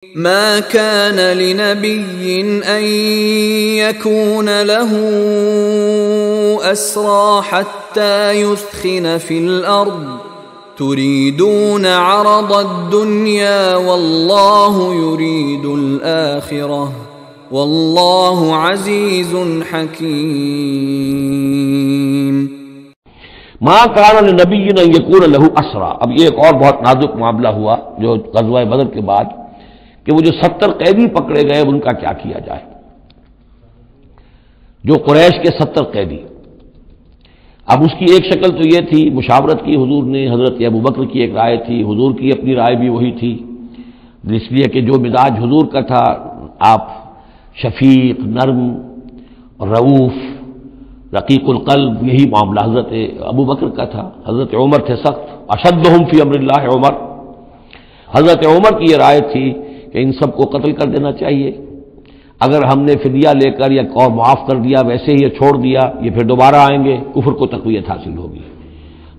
ما كان لنبي أن يكون له أسرى حتى يثخن في الأرض تريدون عرض الدنيا والله يريد الآخرة والله عزيز حكيم. ما كان لنبي أن يكون له أسرى. اب یہ ایک اور بہت نازک معاملہ ہوا جو غزوہ بدر کے بعد کہ وہ جو 70 قیدی پکڑے گئے ان کا کیا کیا جائے. جو قریش کے 70 قیدی، اب اس کی ایک شکل تو یہ تھی، مشاورت کی حضور نے، حضرت ابوبکر کی ایک رائے تھی، حضور کی اپنی رائے بھی وہی تھی، اس لیے کہ جو مزاج حضور کا تھا، آپ شفیق، نرم، رؤوف، رقیق القلب، یہی معاملہ حضرت ابوبکر کا تھا. حضرت عمر تھے سخت، اشدہم فی امر اللہ عمر. حضرت عمر کی یہ رائے تھی کہ ان سب کو قتل کر دینا چاہیے. اگر ہم نے فدیہ لے کر یا اور معاف کر دیا، ویسے ہی یہ چھوڑ دیا، یہ پھر دوبارہ آئیں گے، کفر کو تقویت حاصل ہوگی.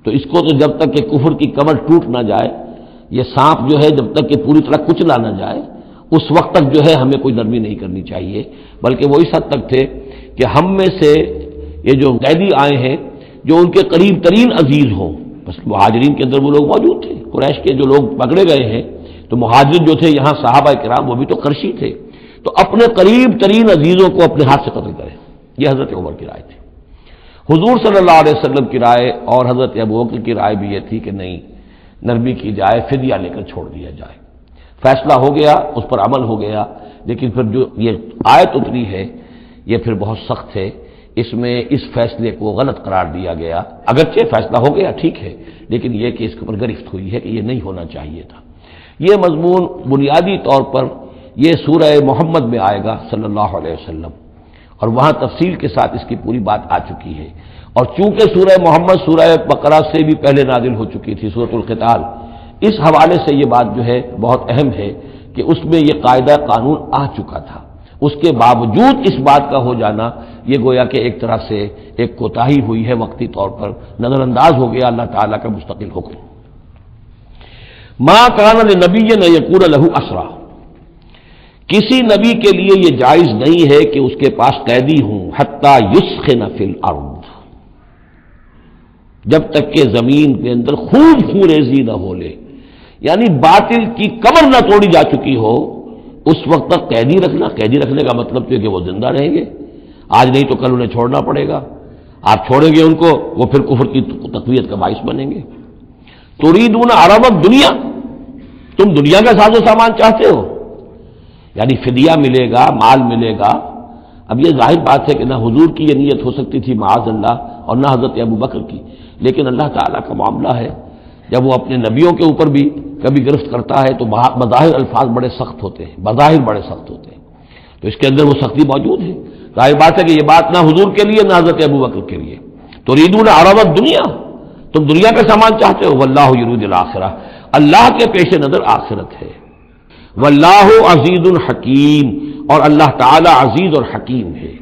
تو اس کو تو جب تک کہ کفر کی کمر ٹوٹ نہ جائے، یہ سانپ جو ہے جب تک کہ پوری طرح کچلا نہ جائے، اس وقت تک جو ہے ہمیں کوئی نرمی نہیں کرنی چاہیے. بلکہ وہ اس حد تک تھے کہ ہم میں سے یہ جو قیدی آئے ہیں جو ان کے قریب ترین عزیز ہوں، بس مہاجرین کے اندر وہ لوگ موجود تھے، قریش کے جو لوگ پکڑے گئے ہیں، تو مہاجرین جو تھے یہاں صحابہ کرام وہ بھی تو قرشی تھے، تو اپنے قریب ترین عزیزوں کو اپنے ہاتھ سے قتل کریں. یہ حضرت عمر کی رائے تھی. حضور صلی اللہ علیہ وسلم کی رائے اور حضرت ابوبکر کی رائے بھی یہ تھی کہ نہیں، نرمی کی جائے، فدیہ لے کر چھوڑ دیا جائے. فیصلہ ہو گیا، اس پر عمل ہو گیا. لیکن پھر جو یہ آیت اتری ہے یہ پھر بہت سخت ہے. اس میں اس فیصلے کو غلط قرار دیا گیا. اگرچہ فیصلہ ہو گیا ٹھیک ہے، لیکن یہ کہ اس کے اوپر گرفت ہوئی ہے کہ یہ نہیں ہونا چاہیے تھا. یہ مضمون بنیادی طور پر یہ سورہ محمد میں آئے گا صلی اللہ علیہ وسلم، اور وہاں تفصیل کے ساتھ اس کی پوری بات آ چکی ہے. اور چونکہ سورہ محمد سورہ بقرہ سے بھی پہلے نازل ہو چکی تھی، سورۃ القتال، اس حوالے سے یہ بات جو ہے بہت اہم ہے کہ اس میں یہ قاعدہ قانون آ چکا تھا. اس کے باوجود اس بات کا ہو جانا یہ گویا کہ ایک طرح سے ایک کوتاہی ہوئی ہے، وقتی طور پر نظر انداز ہو گیا اللہ تعالیٰ کا مستقل حکم. ما کان لنبی ان یکون لہ اسرا. کسی نبی کے لیے یہ جائز نہیں ہے کہ اس کے پاس قیدی ہوں، حتی یسخن فی الارض، جب تک کہ زمین کے اندر خوب خونریزی نہ ہو لے، یعنی باطل کی کمر نہ توڑی جا چکی ہو، اس وقت تک قیدی رکھنا. قیدی رکھنے کا مطلب تو ہے کہ وہ زندہ رہیں گے، آج نہیں تو کل انہیں چھوڑنا پڑے گا. آپ چھوڑیں گے ان کو، وہ پھر کفر کی تقویت کا باعث بنیں گے. تريدون عرض الدنیا، تم دنیا کا ساز و سامان چاہتے ہو، یعنی فدیہ ملے گا، مال ملے گا. اب یہ ظاہر بات ہے کہ نہ حضور کی یہ نیت ہو سکتی تھی معاذ اللہ، اور نہ حضرت ابوبکر کی، لیکن اللہ تعالیٰ کا معاملہ ہے. جب وہ اپنے نبیوں کے اوپر بھی کبھی گرفت کرتا ہے تو بظاہر الفاظ بڑے سخت ہوتے ہیں، بظاہر بڑے سخت ہوتے ہیں، تو اس کے اندر وہ سختی موجود ہے. ظاہر بات ہے کہ یہ بات نہ حضور کے لیے نہ حضرت ابوبکر کے لیے. تريدون عرض الدنیا، تم دنیا کا سامان چاہتے ہو، واللہ یرید الآخرہ، اللہ کے پیش نظر آخرت ہے. واللہ عزیز حکیم، اور اللہ تعالی عزیز اور حکیم ہے.